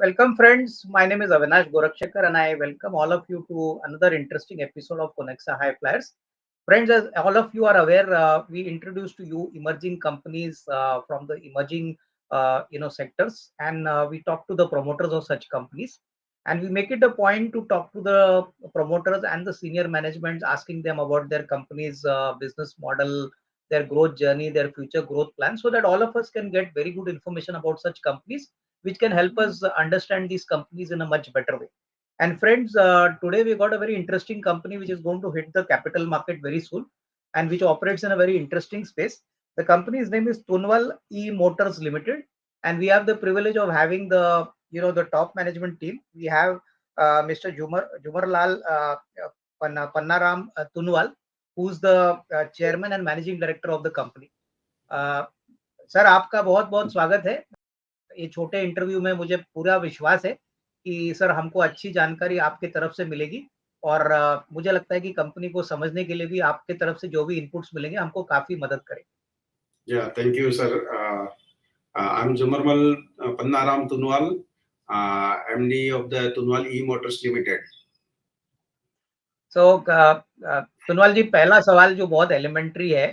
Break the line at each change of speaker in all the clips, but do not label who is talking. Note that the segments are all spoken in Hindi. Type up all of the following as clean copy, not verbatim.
Welcome friends. My name is Avinash Gorakshekar and I welcome all of you to another interesting episode of Conexa High Flyers. Friends, as all of you are aware, we introduce to you emerging companies from the emerging sectors, and we talk to the promoters of such companies, and we make it a point to talk to the promoters and the senior management, asking them about their company's business model, their growth journey, their future growth plans, so that all of us can get very good information about such companies, which can help us understand these companies in a much better way. And friends, today we got a very interesting company which is going to hit the capital market very soon and which operates in a very interesting space. The company's name is Tunwal E Motors Limited, and we have the privilege of having the top management team. We have Mr. Jumarlal Pannaram Tunwal, who's the chairman and managing director of the company. Sir आपका बहुत बहुत स्वागत है ये छोटे इंटरव्यू में। मुझे पूरा विश्वास है कि सर हमको अच्छी जानकारी आपके तरफ से मिलेगी और मुझे लगता है कि कंपनी को समझने के लिए भी आपके तरफ से जो भी इनपुट्स मिलेंगे हमको काफी मदद करेंगे।
Yeah, thank you, sir. I'm Jumarmal Pannaram Tunwal, MD of the Tunwal E Motors Limited.
Tunwal जी, पहला सवाल जो बहुत एलिमेंट्री है,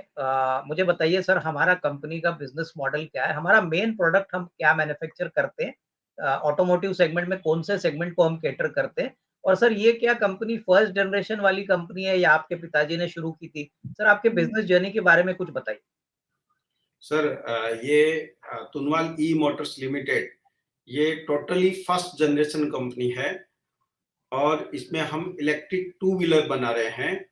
मुझे बताइए सर हमारा कंपनी का बिजनेस मॉडल क्या है, हमारा मेन प्रोडक्ट हम क्या मैन्युफैक्चर करते हैं, ऑटोमोटिव सेगमेंट में कौन से सेगमेंट को हम कैटर करते हैं, और सर ये क्या कंपनी फर्स्ट जनरेशन वाली कंपनी है या आपके पिताजी ने शुरू की थी? सर आपके बिजनेस जर्नी के बारे में कुछ बताइए।
सर ये तुनवाल ई मोटर्स लिमिटेड ये टोटली फर्स्ट जनरेशन कंपनी है और इसमें हम इलेक्ट्रिक टू व्हीलर बना रहे हैं।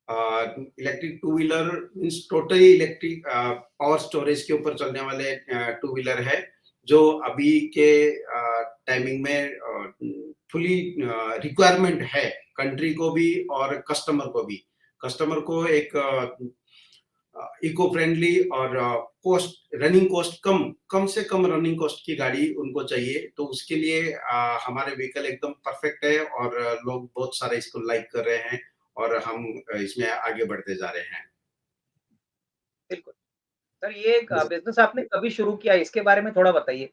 Electric two wheeler means totally electric power storage के ऊपर चलने वाले टू व्हीलर है जो अभी के टाइमिंग में फुली रिक्वायरमेंट है कंट्री को भी और कस्टमर को भी। कस्टमर को एक इको फ्रेंडली और कॉस्ट रनिंग कॉस्ट कम से कम रनिंग कॉस्ट की गाड़ी उनको चाहिए, तो उसके लिए हमारे व्हीकल एकदम परफेक्ट है और लोग बहुत सारे इसको लाइक कर रहे हैं और हम इसमें आगे बढ़ते जा रहे हैं।
बिल्कुल सर, ये बिजनेस आपने कभी शुरू किया, इसके बारे में थोड़ा बताइए।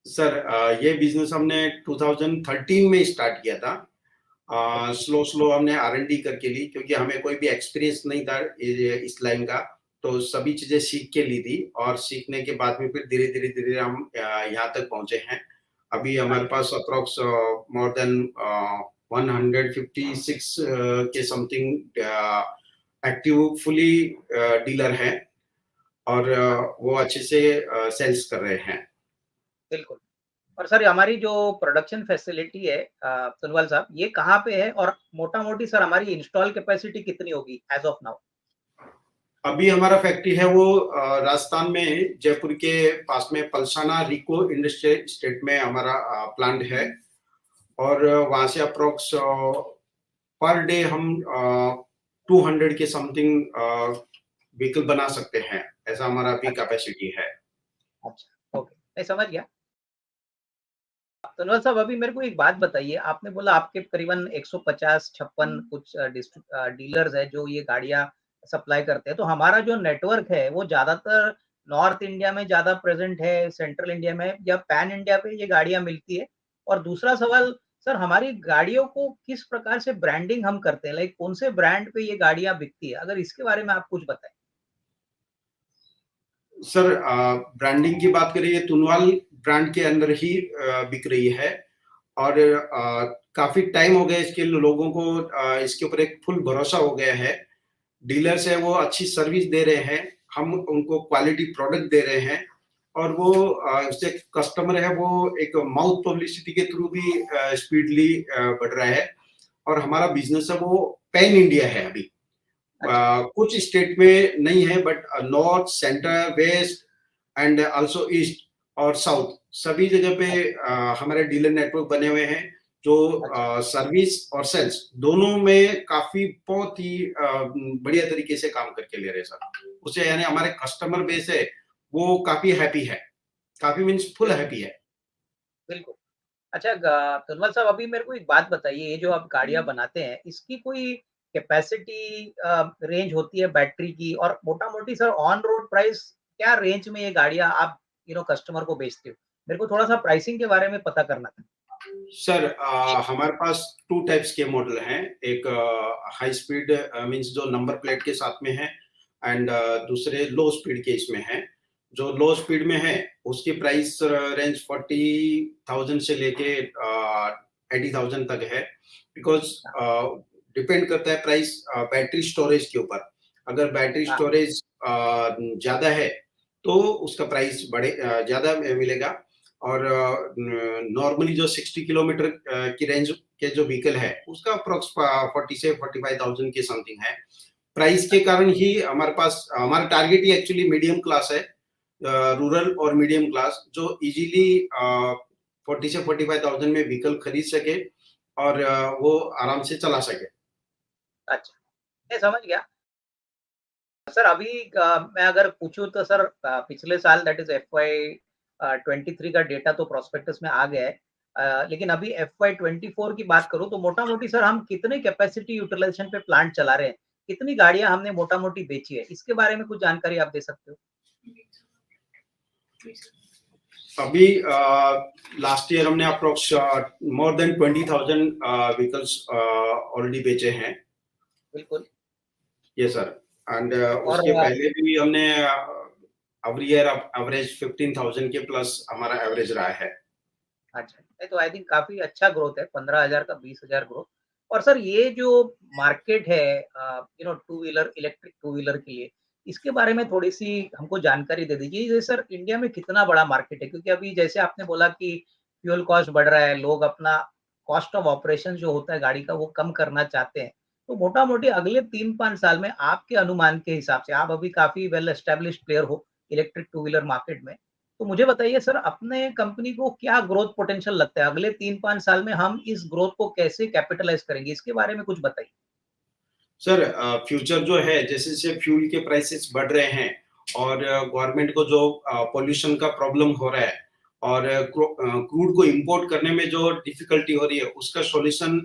सर ये बिजनेस हमने 2013 में स्टार्ट किया था। स्लो हमने R&D करके ली क्योंकि हमें कोई भी एक्सपीरियंस नहीं था इस लाइन का, तो सभी चीजें सीख के ली थी और सीखने के बाद में फिर धीरे हम यहाँ तक पहुंचे हैं। अभी हमारे पास अप्रोक्स मोर देन 156 के समथिंग एक्टिव फुली डीलर हैं और वो अच्छे से सेल्स कर रहे हैं।
बिल्कुल। और सर हमारी जो प्रोडक्शन फैसिलिटी है तुनवाल साहब, ये कहाँ पे है और मोटा-मोटी सर हमारी इंस्टॉल कैपेसिटी कितनी होगी एज़ ऑफ नाउ?
अभी हमारा फैक्ट्री है वो राजस्थान में जयपुर के पास में पलसाना रिको इंडस्ट्रियल स्टेट में हमारा प्लांट है और वहां से अप्रोक्स पर डे हम 200 के समथिंग व्हीकल बना सकते हैं, ऐसा हमारा अभी कैपेसिटी है।
अच्छा, ओके, मैं समझ गया। तनवर साहब अभी मेरे को एक बात बताइए, आपने बोला आपके करीबन 150-56 कुछ डीलर्स है जो ये गाड़ियां सप्लाई करते हैं, तो हमारा जो नेटवर्क है वो ज्यादातर नॉर्थ इंडिया में ज्यादा प्रेजेंट है, सेंट्रल इंडिया में, या पैन इंडिया पे ये गाड़ियां मिलती है? और दूसरा सवाल सर, हमारी गाड़ियों को किस प्रकार से ब्रांडिंग हम करते हैं, लाइक कौन से ब्रांड पे ये गाड़ियां बिकती है, अगर इसके बारे में आप कुछ बताएं।
सर ब्रांडिंग की बात करें, ये तुनवाल ब्रांड के अंदर ही बिक रही है और काफी टाइम हो गया इसके लोगों को इसके ऊपर एक फुल भरोसा हो गया है। डीलर्स है वो अच्छी सर्विस दे रहे हैं, हम उनको क्वालिटी प्रोडक्ट दे रहे हैं और वो जो कस्टमर है वो एक माउथ पब्लिसिटी के थ्रू भी स्पीडली बढ़ रहा है और हमारा बिजनेस है वो पैन इंडिया है अभी। कुछ स्टेट में नहीं है but north, centre, west and also east और साउथ सभी जगह पे हमारे डीलर नेटवर्क बने हुए हैं जो सर्विस और सेल्स दोनों में काफी बहुत ही बढ़िया तरीके से काम करके ले रहे हैं सर। उससे यानी हमारे कस्टमर बेस है वो काफी हैप्पी है, काफी मीन्स फुल हैप्पी है।
बिल्कुल। अच्छा तनवल साहब अभी मेरे को एक बात बताइए, ये जो आप गाड़ियां बनाते हैं इसकी कोई कैपेसिटी रेंज होती है बैटरी की, और मोटा मोटी सर ऑन रोड प्राइस क्या रेंज में ये गाड़ियां आप कस्टमर को बेचते हो?
मेरे को थोड़ा सा प्राइसिंग के बारे में पता करना था।
सर हमारे पास 2 टाइप्स के मॉडल हैं। एक हाई स्पीड मीन्स जो नंबर प्लेट के साथ में है एंड दूसरे लो स्पीड के इसमें हैं। जो लो स्पीड में है उसकी प्राइस रेंज 40,000 से लेके 80,000 तक है। बिकॉज़ डिपेंड करता है प्राइस बैटरी स्टोरेज के ऊपर। अगर बैटरी स्टोरेज ज़्यादा है तो उसका प्राइस ज़्यादा मिलेगा और नॉर्मली जो 60 किलोमीटर की रेंज के जो व्हीकल है उसका अप्रॉक्स 40 से 45,000 के समथिंग है। प्राइस के कारण ही हमारा टारगेट ही एक्चुअली मीडियम क्लास है, रूरल और मीडियम क्लास जो इजीली 40 से 45,000 में व्हीकल खरीद सके और वो आराम से चला सके। अच्छा, मैं समझ गया। सर अभी मैं अगर पूछूँ तो सर पिछले साल दैट इज़ एफवाई 23 का डेटा तो प्रोस्पेक्टस में आ गया है। लेकिन अभी एफवाई 24 की बात करूँ तो मोटा-मोटी सर हम कितने कैपेसिटी यूटिलाइज़ेशन पे प्लांट चला रहे हैं? कितनी गाड़ियाँ हमने मोटा-मोटी बेची है? इसके बारे में कुछ जानकारी आप दे सकते हो? अभी लास्ट ईयर हमने approx more than 20,000 vehicles already बेचे हैं। बिल्कुल। यस सर एंड उसके पहले भी हमने एवरी ईयर एवरेज 15,000 के प्लस हमारा एवरेज रहा है। अच्छा, नहीं तो आई थिंक काफ़ी अच्छा ग्रोथ है, 15,000 का 20,000 ग्रोथ। और सर ये जो मार्केट है two wheeler electric two wheeler के लिए, इसके बारे में थोड़ी-सी हमको जानकारी दे दीजिए। ये सर इंडिया में कितना बड़ा मार्केट है? क्योंकि अभी जैसे आपने बोला कि फ्यूल कॉस्ट बढ़ रहा है, लोग अपना कॉस्ट ऑफ ऑपरेशन जो होता है गाड़ी का वो कम करना चाहते हैं। तो मोटा-मोटी अगले 3-5 साल में आपके अनुमान के हिसाब से, आप अभी काफ़ी वेल एस्टेब्लिश्ड प्लेयर हो इलेक्ट्रिक टू व्हीलर मार्केट में। तो मुझे बताइए सर अपने कंपनी को क्या ग्रोथ पोटेंशियल लगता है? अगले 3-5 साल में हम इस ग्रोथ को कैसे कैपिटलाइज़ करेंगे? इसके बारे में कुछ बताइए। सर फ्यूचर जो है जैसे-जैसे फ्यूल के प्राइसेस बढ़ रहे हैं और गवर्नमेंट को जो पॉल्यूशन का प्रॉब्लम हो रहा है और क्रूड को इंपोर्ट करने में जो डिफिकल्टी हो रही है उसका सॉल्यूशन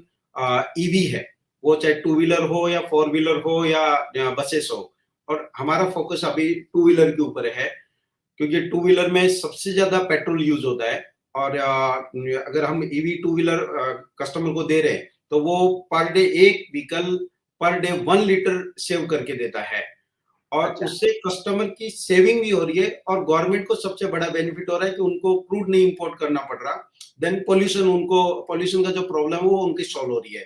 ईवी है। वो चाहे टू व्हीलर हो या फोर व्हीलर हो या बसेस हो। और हमारा फोकस अभी टू व्हीलर के ऊपर है क्योंकि टू व्हीलर में सबसे ज्यादा पेट्रोल यूज होता है और अगर हम ईवी टू व्हीलर कस्टमर को दे रहे हैं तो वो पर डे एक vehicle per day 1 litre save करके देता है और उससे कस्टमर की सेविंग भी हो रही है और गवर्नमेंट को सबसे बड़ा बेनिफिट हो रहा है कि उनको क्रूड नहीं इंपोर्ट करना पड़ रहा। देन पॉल्यूशन का जो प्रॉब्लम है वो उनकी सॉल्व हो रही है।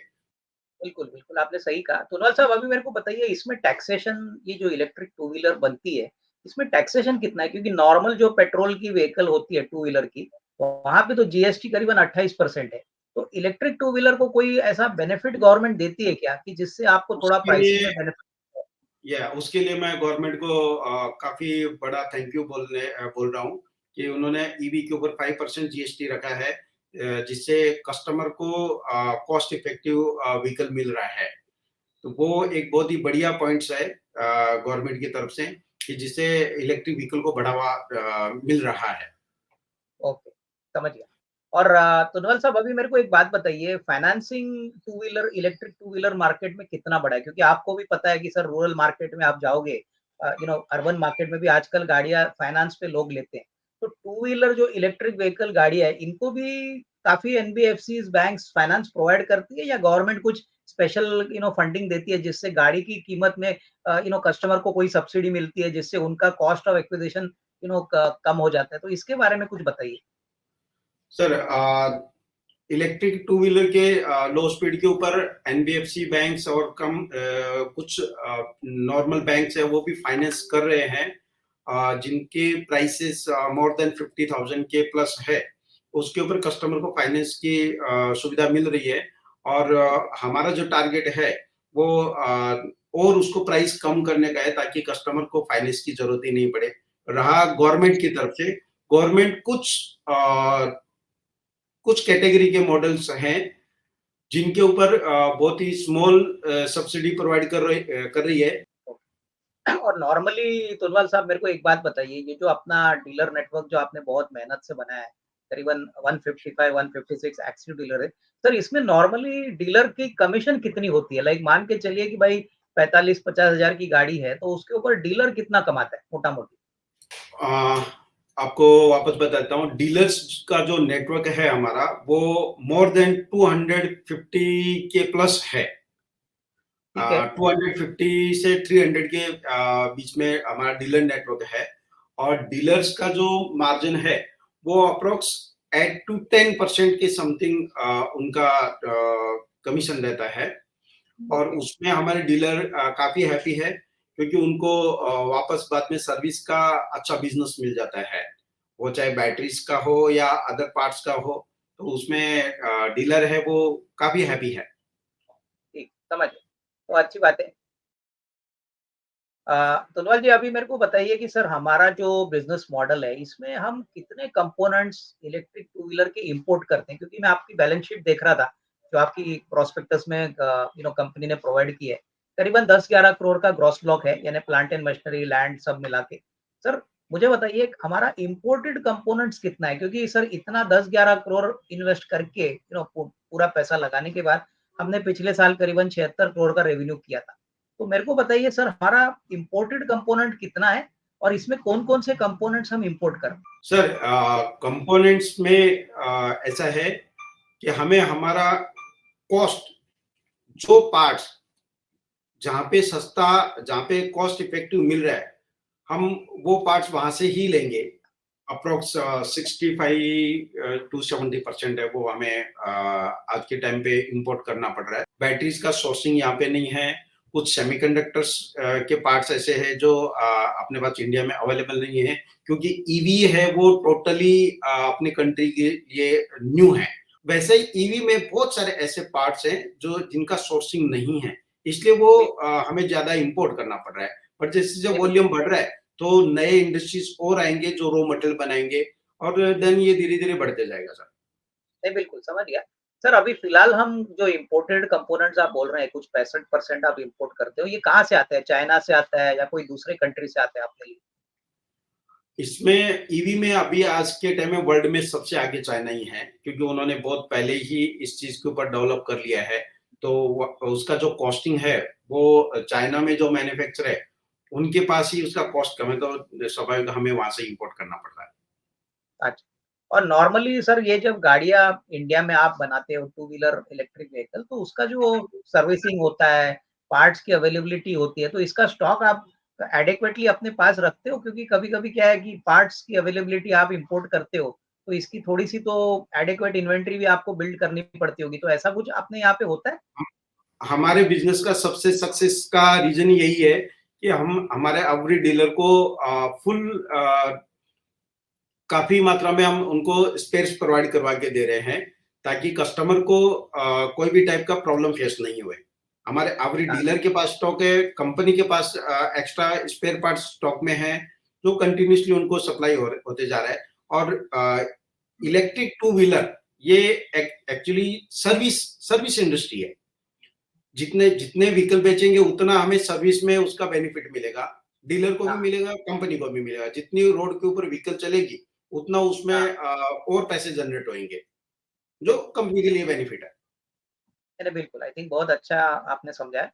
बिल्कुल, बिल्कुल, आपने सही कहा। तोनवाल साहब अभी मेरे को बताइए इसमें टैक्सेशन ये जो इलेक्ट्रिक टू व्हीलर बनती है, इसमें टैक्सेशन कितना है? क्योंकि नॉर्मल जो पेट्रोल की व्हीकल होती है टू व्हीलर की, वहाँ पे तो जीएसटी करीबन 28% है। तो इलेक्ट्रिक टू व्हीलर को कोई ऐसा बेनिफिट गवर्नमेंट देती है क्या कि जिससे आपको थोड़ा प्राइसिंग में बेनिफिट उसके लिए मैं गवर्नमेंट को काफ़ी बड़ा थैंक यू बोल रहा हूँ कि उन्होंने ईवी के ऊपर 5% जीएसटी रखा है जिससे कस्टमर को कॉस्ट इफेक्टिव व्हीकल मिल रहा है। तो वो एक बहुत ही बढ़िया पॉइंट्स है गवर्नमेंट की तरफ से कि जिससे इलेक्ट्रिक व्हीकल को बढ़ावा मिल रहा है। ओके, समझ गया। और तोनवाल साहब अभी मेरे को एक बात बताइए financing two wheeler electric two wheeler market में कितना बड़ा है? क्योंकि आपको भी पता है कि सर रूरल मार्केट में आप जाओगे अर्बन मार्केट में भी आजकल गाड़ियाँ फाइनेंस पे लोग लेते हैं। तो टू व्हीलर जो इलेक्ट्रिक व्हीकल गाड़ी है, इनको भी काफ़ी एनबीएफसीज़, बैंक्स फाइनेंस प्रोवाइड करती है या गवर्नमेंट कुछ स्पेशल फंडिंग देती है जिससे गाड़ी की कीमत में कस्टमर को कोई सब्सिडी मिलती है जिससे उनका कॉस्ट ऑफ एक्विजिशन कम हो जाता है? तो इसके बारे में कुछ बताइए। सर इलेक्ट्रिक टू व्हीलर के लो स्पीड के ऊपर एनबीएफसी बैंक्स और कुछ नॉर्मल बैंक्स है वो भी फाइनेंस कर रहे हैं जिनके प्राइसेस मोर देन 50,000 के प्लस है उसके ऊपर कस्टमर को फाइनेंस की सुविधा मिल रही है और हमारा जो टारगेट है वो और उसको प्राइस कम करने का है ताकि कस्टमर को फाइनेंस की जरूरत ही नहीं पड़े। रहा गवर्नमेंट की तरफ से गवर्नमेंट कुछ कैटेगरी के मॉडल्स हैं जिनके ऊपर बहुत ही स्मॉल सब्सिडी प्रोवाइड कर रही है। और नॉर्मली तोनवाल साहब मेरे को एक बात बताइए ये जो अपना डीलर नेटवर्क जो आपने बहुत मेहनत से बनाया है करीबन 155 156 एक्टिव डीलर है सर इसमें नॉर्मली डीलर की कमीशन कितनी होती है? लाइक मान के चलिए कि भाई 45-50 हजार की गाड़ी है तो उसके ऊपर डीलर कितना कमाता है मोटा मोटी?
आपको वापस बताता हूँ, डीलर्स का जो नेटवर्क है हमारा, वो मोर देन 250 के प्लस है।
ठीक है।
250 से 300 के बीच में हमारा डीलर नेटवर्क है। और डीलर्स का जो मार्जिन है वो अप्रोक्स 8 to 10% के समथिंग उनका कमीशन रहता है। और उसमें हमारे डीलर काफी हैप्पी है, क्योंकि उनको वापस बाद में सर्विस का अच्छा बिजनेस मिल जाता है, वो चाहे बैटरीज का हो या अदर पार्ट्स का हो। तो उसमें डीलर है वो काफी हैप्पी है।
ठीक, समझ गए। तो अच्छी बात है। तोनवाल जी, अभी मेरे को बताइए कि सर हमारा जो बिज़नेस मॉडल है, इसमें हम कितने कंपोनेंट्स इलेक्ट्रिक टू व्हीलर के इंपोर्ट करते हैं? क्योंकि मैं आपकी बैलेंस शीट देख रहा था, जो आपकी प्रोस्पेक्टस में कंपनी ने प्रोवाइड की है। करीबन 10-11 करोड़ का ग्रॉस ब्लॉक है, यानी प्लांट एंड मशीनरी, लैंड सब मिला के। सर, मुझे बताइए हमारा इंपोर्टेड कंपोनेंट्स कितना है? क्योंकि सर इतना 10-11 करोड़ इन्वेस्ट करके पूरा पैसा लगाने के बाद हमने पिछले साल करीबन 76 करोड़ का रेवेन्यू किया था। तो मेरे को बताइए सर, हमारा इम्पोर्टेड कंपोनेंट कितना है और इसमें कौन-कौन से कंपोनेंट्स हम इम्पोर्ट करते हैं?
सर, कंपोनेंट्स में ऐसा है कि हमें हमारा कॉस्ट, जो पार्ट्स जहाँ पे सस्ता, जहाँ पे कॉस्ट इफेक्टिव मिल रहा है, हम वो पार्ट्स वहां से ही लेंगे। अप्रोक्स 65 to 70% है वो हमें आज के टाइम पे इंपोर्ट करना पड़ रहा है। बैटरीज का सोर्सिंग यहाँ पे नहीं है। कुछ सेमीकंडक्टर्स के पार्ट्स ऐसे हैं जो अपने पास इंडिया में अवेलेबल नहीं है, क्योंकि ईवी है वो टोटली अपने कंट्री के लिए न्यू है। वैसे ही ईवी में बहुत सारे ऐसे पार्ट्स हैं जो जिनका सोर्सिंग नहीं है, इसलिए वो
जी,
हमें ज्यादा इंपोर्ट करना पड़ रहा है। पर जैसे जब
नहीं बिल्कुल,
वॉल्यूम बढ़ रहा है तो नए इंडस्ट्रीज और आएंगे जो रॉ मटेरियल बनाएंगे, और देन ये धीरे धीरे बढ़ते जाएगा सर।
नहीं बिल्कुल समझ गया। सर अभी फिलहाल हम जो इम्पोर्टेड कंपोनेंट्स आप बोल रहे हैं, कुछ 65% आप इम्पोर्ट करते हो, ये कहाँ से आते हैं? चाइना से आता है या कोई दूसरे कंट्री से आते हैं आपके लिए?
इसमें ईवी में अभी आज के टाइम में वर्ल्ड में सबसे आगे चाइना ही है, क्योंकि उन्होंने बहुत पहले ही इस चीज के ऊपर डेवलप कर लिया है। तो उसका जो कॉस्टिंग है वो चाइना में जो मैन्युफैक्चर है उनके पास ही उसका कॉस्ट कम है, तो स्वाभाविक हमें वहां से इंपोर्ट करना पड़ रहा है।
अच्छा। और नॉर्मली सर ये जब गाड़ियाँ इंडिया में आप बनाते हो टू व्हीलर इलेक्ट्रिक व्हीकल, तो उसका जो सर्विसिंग होता है, पार्ट्स की अवेलेबिलिटी होती है, तो इसका स्टॉक आप एडेक्वेटली अपने पास रखते हो? क्योंकि कभी-कभी क्या है कि पार्ट्स की अवेलेबिलिटी आप इंपोर्ट करते हो, तो इसकी थोड़ी-सी तो एडेक्वेट इन्वेंटरी भी आपको बिल्ड करनी पड़ती होगी, तो ऐसा कुछ अपने यहाँ पे होता है?
हमारे बिजनेस का सबसे सक्सेस का रीजन यही है कि हम हमारे एवरी डीलर को फुल काफी मात्रा में हम उनको स्पेयर्स प्रोवाइड करवा के दे रहे हैं, ताकि कस्टमर को कोई भी टाइप का प्रॉब्लम फेस नहीं हुए। हमारे एवरी
हाँ,
डीलर के पास स्टॉक है, कंपनी के पास एक्स्ट्रा स्पेयर पार्ट्स स्टॉक में है, जो कंटिन्यूसली उनको सप्लाई होते जा रहा है। और इलेक्ट्रिक टू व्हीलर ये एक्चुअली सर्विस सर्विस इंडस्ट्री है। जितने जितने व्हीकल बेचेंगे उतना हमें सर्विस में उसका बेनिफिट मिलेगा, डीलर को भी
हाँ,
मिलेगा, कंपनी को भी मिलेगा। जितनी रोड के ऊपर व्हीकल चलेगी उतना उसमें
हाँ।
और पैसे जनरेट होंगे, जो कंपनी के लिए बेनिफिट है।
अरे बिल्कुल, आई थिंक बहुत अच्छा आपने समझाया।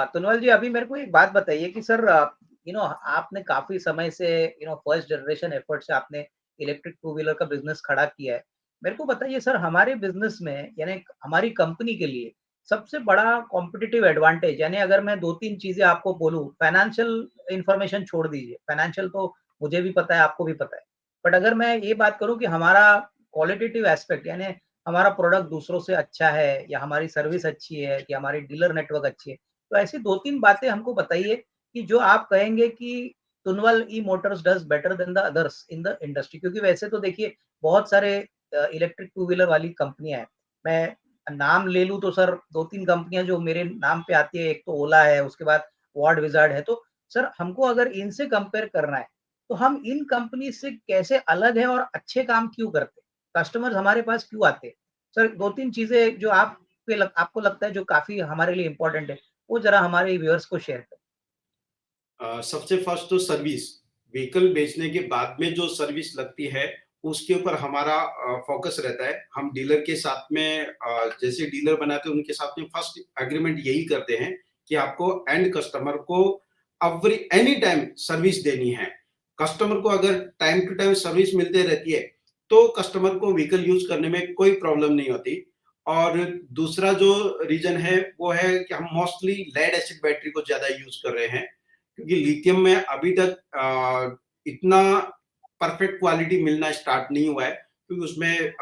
तुनवल जी, अभी मेरे को एक बात बताइए कि सर आपने काफ़ी समय से फर्स्ट जनरेशन एफर्ट से आपने इलेक्ट्रिक टू व्हीलर का बिज़नेस खड़ा किया है। मेरे को बताइए सर, हमारे बिज़नेस में यानी हमारी कंपनी के लिए सबसे बड़ा कॉम्पिटिटिव एडवांटेज, यानी अगर मैं 2-3 चीज़ें आपको बोलूँ, फाइनेंशियल इन्फॉर्मेशन छोड़ दीजिए, फाइनेंशियल तो मुझे भी पता है, आपको भी पता है। बट अगर मैं ये बात करूँ कि हमारा क्वालिटेटिव एस्पेक्ट, यानी हमारा प्रोडक्ट दूसरों से अच्छा है या हमारी सर्विस अच्छी है कि हमारी डीलर नेटवर्क अच्छी है, तो ऐसी 2-3 बातें हमको बताइए कि जो आप कहेंगे कि Tunwal E motors does better than the others in the industry, क्योंकि वैसे तो देखिए बहुत सारे इलेक्ट्रिक टू व्हीलर वाली कंपनियाँ हैं। मैं नाम ले लूँ तो सर 2-3 कंपनियाँ जो मेरे नाम पे आती है, एक तो ओला है, उसके बाद वार्ड विज़ार्ड है। तो सर हमको अगर इनसे कंपेयर करना है, तो हम इन कंपनी से कैसे अलग हैं और अच्छे काम क्यों करते हैं? कस्टमर्स हमारे पास क्यों आते हैं? सर 2-3 चीज़ें जो आपको लगता है जो काफ़ी हमारे लिए इम्पोर्टेंट है, वो ज़रा हमारे व्यूअर्स को शेयर करें।
सबसे फर्स्ट तो सर्विस, व्हीकल बेचने के बाद में जो सर्विस लगती है उसके ऊपर हमारा फोकस रहता है। हम डीलर के साथ में जैसे डीलर बनाते हैं उनके साथ में फर्स्ट एग्रीमेंट यही करते हैं कि आपको एंड कस्टमर को एवरी एनी टाइम सर्विस देनी है। कस्टमर को अगर टाइम टू टाइम सर्विस मिलते रहती है, तो कस्टमर को व्हीकल यूज़ करने में कोई प्रॉब्लम नहीं होती। और दूसरा जो रीज़न है, वो है कि हम मोस्टली लेड एसिड बैटरी को ज़्यादा यूज़ कर रहे हैं, क्योंकि लिथियम में अभी तक इतना परफेक्ट क्वालिटी मिलना स्टार्ट नहीं हुआ है, क्योंकि उसमें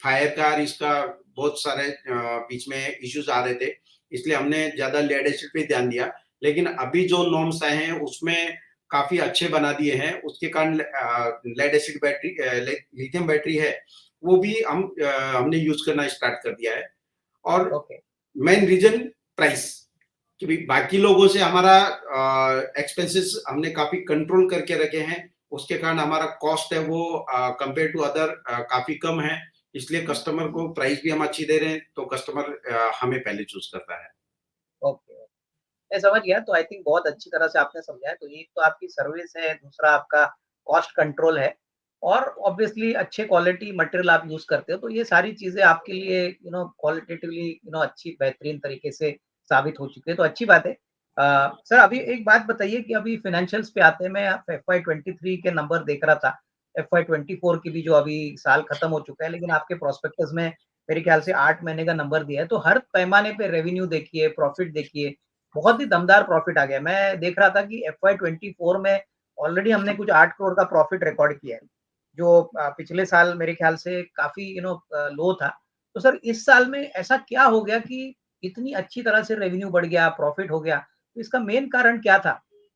फायर का और इसका बहुत सारे बीच में इश्यूज़ आ रहे थे, इसलिए हमने ज़्यादा लेड एसिड पे ध्यान दिया। लेकिन अभी जो नॉर्म्स आए हैं, उसमें काफ़ी अच्छे बना दिए हैं, उसके कारण lead acid battery lithium battery है, वो भी हमने यूज़ करना स्टार्ट कर दिया है। और
ओके।
मेन रीज़न प्राइस, कि भाई बाकी लोगों से हमारा एक्सपेंसेस हमने काफ़ी कंट्रोल करके रखे हैं, उसके कारण हमारा कॉस्ट है वो कंपेयर टू अदर काफ़ी कम है, इसलिए कस्टमर को प्राइस भी हम अच्छी दे रहे हैं, तो कस्टमर हमें पहले चूज़ करता है।
ओके, मैं समझ गया। तो आई थिंक बहुत अच्छी तरह से आपने समझाया। तो एक तो आपकी सर्विस है, दूसरा आपका कॉस्ट कंट्रोल है और ऑब्वियसली अच्छे क्वालिटी मटेरियल आप यूज़ करते हो। तो ये सारी चीज़ें आपके लिए क्वालिटेटिवली अच्छी बेहतरीन तरीके से साबित हो चुकी है, तो अच्छी बात है। सर अभी एक बात बताइए कि अभी फाइनेंशियल्स पे आते हैं। मैं एफवाई 23 के नंबर देख रहा था, एफवाई 24 की भी जो अभी साल खत्म हो चुका है, लेकिन आपके प्रोस्पेक्टस में मेरे ख्याल से 8 महीने का नंबर दिया है। तो हर पैमाने पे रेवेन्यू देखिए, प्रॉफिट देखिए, बहुत ही दमदार प्रॉफिट आ गया। मैं देख रहा था कि एफवाई 24 में ऑलरेडी हमने कुछ 8 करोड़ का प्रॉफिट रिकॉर्ड किया है, जो पिछले साल मेरे ख्याल से काफ़ी लो था। तो सर इस साल में ऐसा क्या हो गया कि इतनी अच्छी तरह से रेवेन्यू बढ़ गया, प्रॉफिट हो गया? तो इसका मेन कारण क्या था?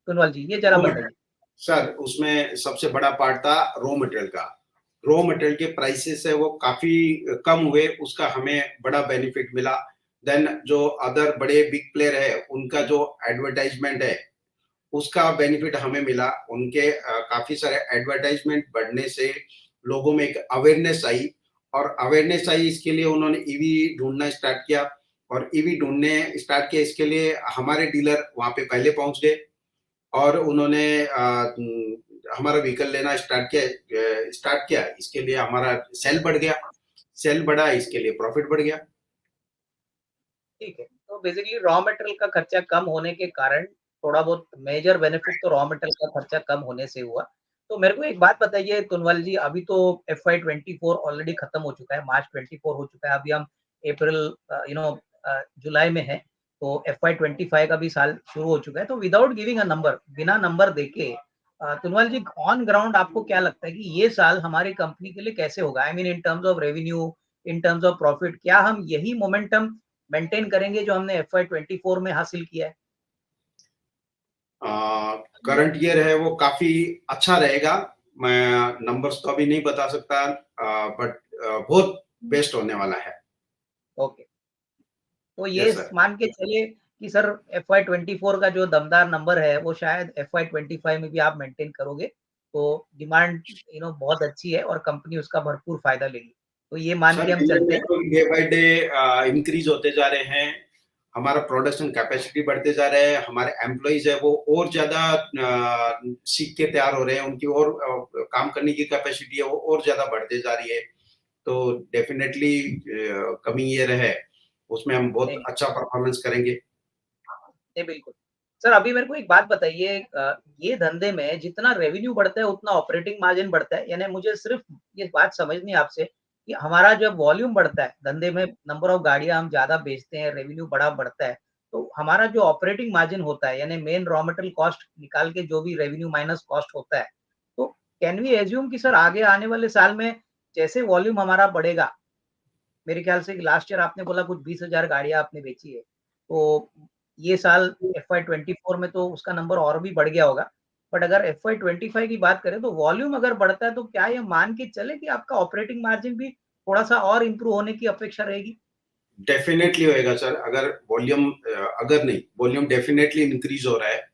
कुनवल जी, ये ज़रा
रॉ
बताइए।
मटेरियल सर, उसमें सबसे बड़ा पार्ट था रॉ मटेरियल का। रॉ मटेरियल के प्राइसेस है वो काफ़ी कम हुए, उसका हमें बड़ा बेनिफिट मिला। देन जो अदर बड़े बिग प्लेयर है, उनका जो एडवर्टाइज़मेंट है, उसका बेनिफिट हमें मिला। उनके काफ़ी सारे एडवर्टाइज़मेंट बढ़ने से लोगों में एक अवेयरनेस आई, और अवेयरनेस आई इसके लिए उन्होंने ईवी ढूँढना स्टार्ट किया, और ईवी ढूँढने स्टार्ट किया इसके लिए हमारे डीलर वहाँ पे पहले पहुँच गए, और उन्होंने हमारा व्हीकल लेना स्टार्ट किया, इसके लिए हमारा सेल बढ़ गया, सेल बढ़ा इसके लिए प्रॉफिट बढ़ गया।
ठीक है। तो बेसिकली रॉ मटेरियल का खर्चा कम होने के कारण थोड़ा बहुत मेजर बेनिफिट तो रॉ मटेरियल का खर्चा कम होने से हुआ। तो मेरे को एक बात बताइए तुनवल जी, अभी तो एफवाई 24 ऑलरेडी खत्म हो चुका है, मार्च 24 हो चुका है, अभी हम अप्रैल जुलाई में हैं, तो एफवाई 25 का भी साल शुरू हो चुका है। तो विदाउट गिविंग अ नंबर, बिना नंबर देके तुनवल जी ऑन ग्राउंड आपको क्या लगता है कि ये साल हमारी कंपनी के लिए कैसे होगा? I mean in terms of revenue, in terms of profit, क्या हम यही मोमेंटम मेंटेन करेंगे जो हमने एफवाई 24 में हासिल किया है?
करंट ईयर है वो काफ़ी अच्छा रहेगा। मैं नंबर्स तो अभी नहीं बता सकता, बट बहुत बेस्ट होने वाला है।
ओके। तो ये
यस सर।
मान के चलिए कि सर एफवाई 24 का जो दमदार नंबर है वो शायद एफवाई 25 में भी आप मेंटेन करोगे। तो डिमांड बहुत अच्छी है और कंपनी उसका भरपूर फायदा लेगी। तो ये मान
सर,
के हम
इंडियन
चलते हैं।
Network day by day increase होते जा रहे हैं। हमारा प्रोडक्शन कैपेसिटी बढ़ते जा रहा है। हमारे एम्प्लॉइज है वो और ज्यादा सीख के तैयार हो रहे हैं। उनकी और काम करने की कैपेसिटी है वो और ज्यादा बढ़ते जा रही है। तो डेफिनेटली कमिंग ईयर है, उसमें हम बहुत
नहीं,
अच्छा परफॉर्मेंस करेंगे।
नहीं बिल्कुल। सर अभी मेरे को एक बात बताइए, ये धंधे में जितना रेवेन्यू बढ़ता है उतना ऑपरेटिंग मार्जिन बढ़ता है? यानी मुझे सिर्फ ये बात समझनी है आपसे कि हमारा जब वॉल्यूम बढ़ता है, धंधे में नंबर ऑफ गाड़ियाँ हम ज़्यादा बेचते हैं, रेवेन्यू बड़ा बढ़ता है, तो हमारा जो ऑपरेटिंग मार्जिन होता है यानी मेन रॉ मटेरियल कॉस्ट निकाल के जो भी रेवेन्यू माइनस कॉस्ट होता है, तो कैन वी अज़्यूम कि सर आगे आने वाले साल में जैसे वॉल्यूम हमारा बढ़ेगा, मेरे ख्याल से लास्ट ईयर आपने बोला कुछ 20,000 गाड़ियाँ आपने बेची है। तो ये साल एफवाई 24 में तो उसका नंबर और भी बढ़ गया होगा। बट अगर एफवाई 25 की बात करें तो वॉल्यूम अगर बढ़ता है तो क्या ये मान के चलें कि आपका ऑपरेटिंग मार्जिन भी थोड़ा-सा और इम्प्रूव होने की अपेक्षा रहेगी?
डेफिनेटली होएगा सर। अगर वॉल्यूम अगर नहीं, वॉल्यूम डेफिनेटली इंक्रीज हो रहा है।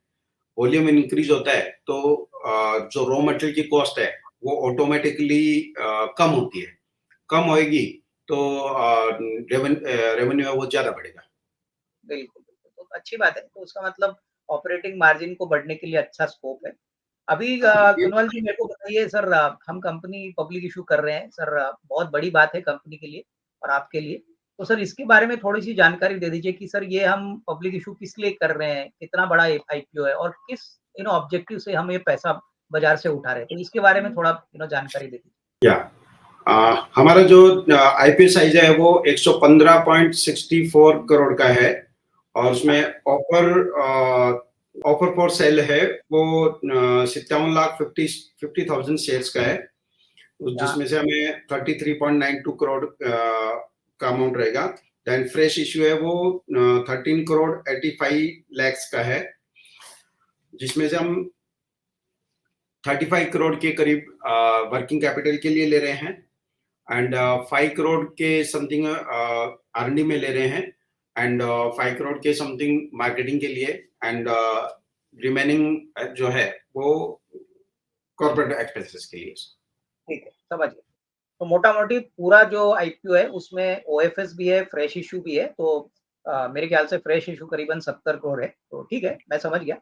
वॉल्यूम इंक्रीज होता है तो जो रॉ मटेरियल की कॉस्ट है वो ऑटोमेटिकली कम होती है। कम होएगी तो रेवेन्यू है वो ज़्यादा बढ़ेगा।
बिल्कुल, बिल्कुल। तो अच्छी बात है। तो उसका मतलब ऑपरेटिंग मार्जिन को बढ़ने के लिए अच्छा स्कोप है। अभी
ये
कुणाल जी मेरे को बताइए सर, हम कंपनी पब्लिक इश्यू कर रहे हैं सर, बहुत बड़ी बात है कंपनी के लिए और आपके लिए। तो सर इसके बारे में थोड़ी-सी जानकारी दे दीजिए कि सर ये हम पब्लिक इश्यू किस लिए कर रहे हैं? कितना बड़ा आईपीओ है और किस ऑब्जेक्टिव से हम ये पैसा बाजार से उठा रहे हैं। तो इसके बारे में थोड़ा जानकारी दे दीजिए।
या हमारा जो आईपीओ साइज है वो 115.64 करोड़ का है और उसमें ऑफर फॉर सेल है वो 57,50,000 शेयर्स का है, जिसमें से हमें 33.92 करोड़ का अमाउंट रहेगा। देन फ्रेश इश्यू है वो 13 करोड़ 85 lakhs का है, जिसमें से हम 35 करोड़ के करीब वर्किंग कैपिटल के लिए ले रहे हैं एंड 5 करोड़ के समथिंग R&D में ले रहे हैं एंड 5 करोड़ के समथिंग मार्केटिंग के लिए एंड रिमेनिंग जो है वो कॉर्पोरेट एक्सपेंसेस के लिए।
ठीक है, समझ गया। तो मोटा-मोटी पूरा जो आईपीओ है उसमें ओएफएस भी है, फ्रेश इश्यू भी है। तो मेरे ख्याल से फ्रेश इश्यू करीबन 70 करोड़ है। तो ठीक है, मैं समझ गया।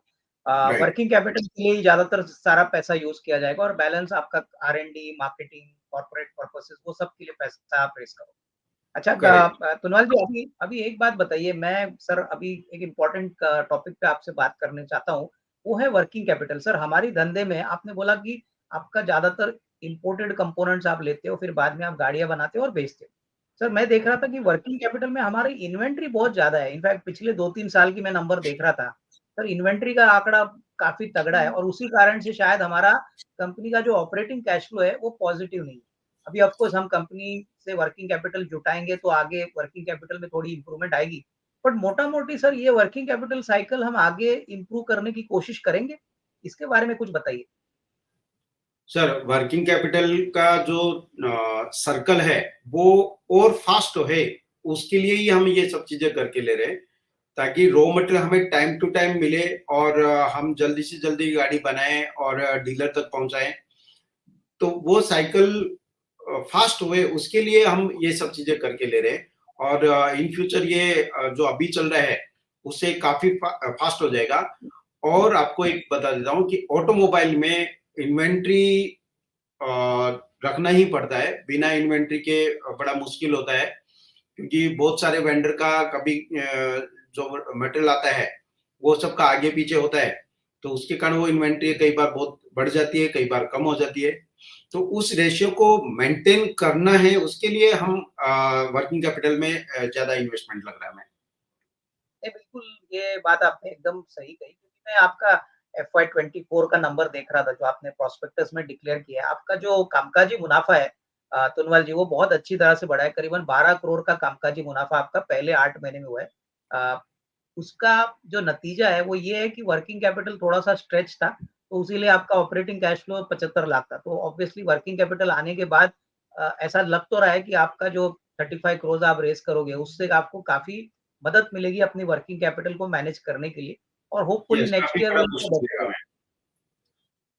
राइट।
वर्किंग कैपिटल के लिए ज्यादातर सारा पैसा यूज किया जाएगा और बैलेंस आपका R&D, मार्केटिंग, कॉर्पोरेट पर्पसेस वो सब के लिए पैसा आप रेज़ करोगे। अच्छा तुनवाल जी, अभी अभी एक बात बताइए, मैं सर अभी एक इम्पोर्टेंट टॉपिक पे आपसे बात करना चाहता हूँ, वो है वर्किंग कैपिटल। सर हमारी धंधे में आपने बोला कि आपका ज़्यादातर इम्पोर्टेड कंपोनेंट्स आप लेते हो, फिर बाद में आप गाड़ियाँ बनाते हो और बेचते हो। सर मैं देख रहा था कि वर्किंग कैपिटल में हमारी इन्वेंटरी बहुत ज़्यादा है। इनफैक्ट पिछले 2-3 साल की मैं नंबर देख रहा था। सर इन्वेंटरी का आंकड़ा काफ़ी तगड़ा है और उसी कारण से शायद हमारा कंपनी का जो ऑपरेटिंग कैश फ्लो है, वो पॉजिटिव नहीं है। अभी ऑफ कोर्स हम कंपनी से वर्किंग कैपिटल जुटाएँगे तो आगे वर्किंग कैपिटल में थोड़ी इम्प्रूवमेंट आएगी। बट मोटा-मोटी सर ये वर्किंग कैपिटल साइकिल हम आगे इम्प्रूव करने की कोशिश करेंगे? इसके बारे में कुछ बताइए।
सर वर्किंग कैपिटल का जो सर्कल है वो और फास्ट है, उसके लिए ही हम ये सब चीजें करके ले रहे हैं ताकि रॉ मटेरियल हमें टाइम टू टाइम मिले और हम जल्दी से जल्दी गाड़ी बनाएं और डीलर तक पहुंचाएं। तो वो साइकिल फास्ट हुए, उसके लिए हम ये सब चीजें करके ले रहे हैं और इन फ्यूचर ये जो अभी चल रहा है उससे काफी फास्ट हो जाएगा। और आपको एक बता देता हूँ कि ऑटोमोबाइल में इन्वेंट्री रखना ही पड़ता है, बिना इन्वेंट्री के बड़ा मुश्किल होता है क्योंकि बहुत सारे वेंडर का कभी जो मटेरियल आता है वो सबका आगे पीछे होता है, तो उसके कारण वो इन्वेंट्री कई बार बहुत बढ़ जाती है, कई बार कम हो जाती है। तो उस रेशियो को मेंटेन करना है, उसके लिए हम वर्किंग कैपिटल में ज्यादा इन्वेस्टमेंट लग रहा है हमें।
नहीं, बिल्कुल ये बात आपने एकदम सही कही क्योंकि मैं आपका FY 24 का नंबर देख रहा था जो आपने प्रोस्पेक्टस में डिक्लेयर किया है। आपका जो कामकाजी मुनाफा है तुनवाल जी, वो बहुत अच्छी तरह से बढ़ा है। करीबन 12 करोड़ का कामकाजी मुनाफा आपका पहले 8 महीने में हुआ है। उसका जो नतीजा है वो ये है कि वर्किंग कैपिटल थोड़ा-सा स्ट्रेच था, तो इसीलिए आपका ऑपरेटिंग कैश फ्लो 75 लाख था। तो ऑब्वियसली वर्किंग कैपिटल आने के बाद ऐसा लग तो रहा है कि आपका जो 35 करोड़ आप रेज़ करोगे, उससे आपको काफ़ी मदद मिलेगी अपनी वर्किंग कैपिटल को मैनेज करने के लिए और होपफुली
यस,
नेक्स्ट
काफी
ईयर
बड़ा बूस्ट मिलेगा हमें।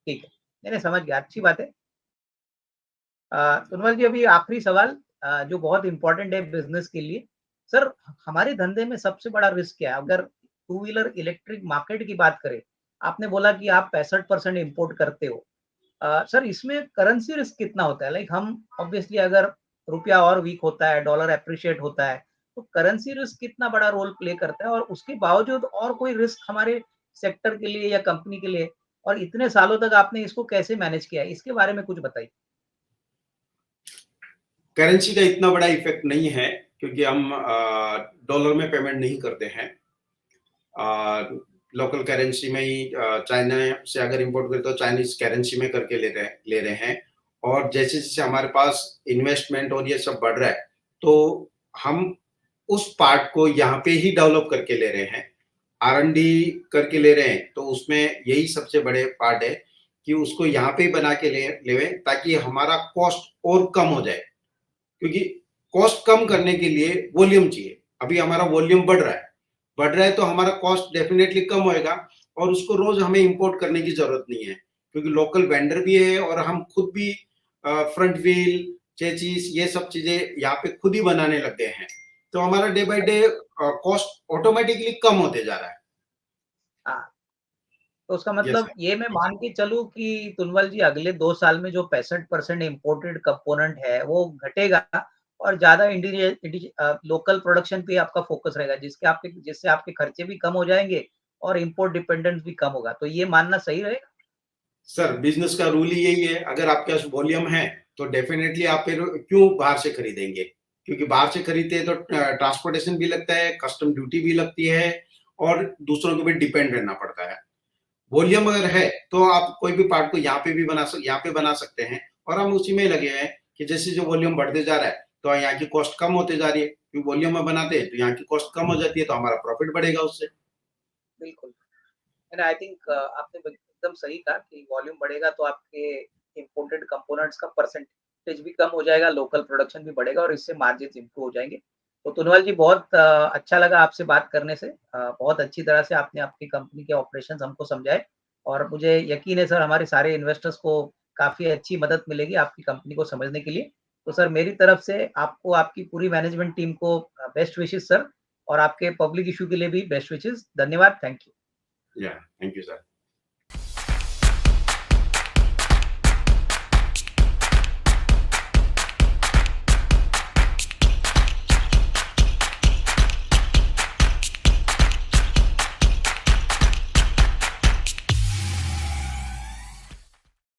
ठीक है। नहीं, समझ गया, अच्छी बात है। सुनवल जी, अभी आखिरी सवाल जो बहुत इम्पोर्टेंट है बिज़नेस के लिए। सर हमारे धंधे में सबसे बड़ा रिस्क क्या है? अगर टू व्हीलर इलेक्ट्रिक मार्केट की बात करें, आपने बोला कि आप 65% इम्पोर्ट करते हो। सर इसमें करेंसी रिस्क कितना होता है? लाइक हम ऑब्वियसली अगर रुपया और वीक होता है, डॉलर एप्रिशिएट होता है, तो करेंसी रिस्क कितना बड़ा रोल प्ले करता है और उसके बावजूद और कोई रिस्क हमारे सेक्टर के लिए या कंपनी के लिए और इतने सालों तक आपने इसको कैसे मैनेज किया है? इसके बारे में कुछ बताइए।
करेंसी का इतना बड़ा इफेक्ट नहीं है क्योंकि हम डॉलर में पेमेंट नहीं करते हैं। लोकल करेंसी में ही चाइना से अगर इंपोर्ट करें तो चाइनीज करेंसी में करके ले रहे हैं और जैसे जैसे हमारे पास इन्वेस्टमेंट और ये सब बढ़ रहा है तो हम उस पार्ट को यहाँ पे ही डेवलप करके ले रहे हैं, R&D करके ले रहे हैं। तो उसमें यही सबसे बड़े पार्ट है कि उसको यहाँ पे ही बना के ले ताकि हमारा कॉस्ट और कम हो जाए, क्योंकि कॉस्ट कम करने के लिए वॉल्यूम चाहिए। अभी हमारा वॉल्यूम बढ़ रहा है तो हमारा कॉस्ट डेफिनेटली कम होएगा और उसको रोज हमें इंपोर्ट करने की जरूरत नहीं है क्योंकि लोकल वेंडर भी है और हम खुद भी फ्रंट व्हील चेसिस ये सब चीजें यहाँ पे खुद ही बनाने लग गए हैं। तो हमारा day by day cost automatically कम होते जा रहा है।
हाँ, तो उसका
यस
मतलब ये मैं मान के चलूँ कि तुनवल जी अगले 2 साल में जो 65% इम्पोर्टेड कंपोनेंट है, वो घटेगा और ज़्यादा लोकल प्रोडक्शन पे आपका फोकस रहेगा, जिससे आपके खर्चे भी कम हो जाएँगे और इम्पोर्ट डिपेंडेंस भी कम होगा। तो ये मानना सही रहेगा?
सर बिजनेस का रूल ही यही है, अगर आपके पास वॉल्यूम है तो डेफिनेटली आप फिर क्यों बाहर से खरीदेंगे, क्योंकि बाहर से खरीदते हैं तो ट्रांसपोर्टेशन भी लगता है, कस्टम ड्यूटी भी लगती है और दूसरों के ऊपर डिपेंड रहना पड़ता है। वॉल्यूम अगर है तो आप कोई भी पार्ट को यहाँ पे भी यहाँ पे बना सकते हैं और हम उसी में लगे हैं कि जैसे जो वॉल्यूम बढ़ते जा रहा है तो यहाँ की कॉस्ट कम होते जा रही है, क्योंकि वॉल्यूम में बनाते हैं तो यहाँ की कॉस्ट कम हो जाती है तो हमारा प्रॉफिट बढ़ेगा उससे।
बिल्कुल। एंड आई थिंक आपने एकदम सही कहा कि वॉल्यूम बढ़ेगा तो आपके इंपोर्टेड कंपोनेंट्स का परसेंटेज भी कम हो जाएगा, लोकल प्रोडक्शन भी बढ़ेगा और इससे मार्जिन इंप्रूव हो जाएंगे। तो तुनवाल जी, बहुत अच्छा लगा आपसे बात करने से। बहुत अच्छी तरह से आपने आपकी कंपनी के ऑपरेशंस हमको समझाए और मुझे यकीन है सर हमारे सारे इन्वेस्टर्स को काफ़ी अच्छी मदद मिलेगी आपकी कंपनी को समझने के लिए। तो सर मेरी तरफ से आपको, आपकी पूरी मैनेजमेंट टीम को बेस्ट विशेस सर, और आपके पब्लिक इश्यू के लिए भी बेस्ट विशेस। धन्यवाद, थैंक यू।
या थैंक यू सर।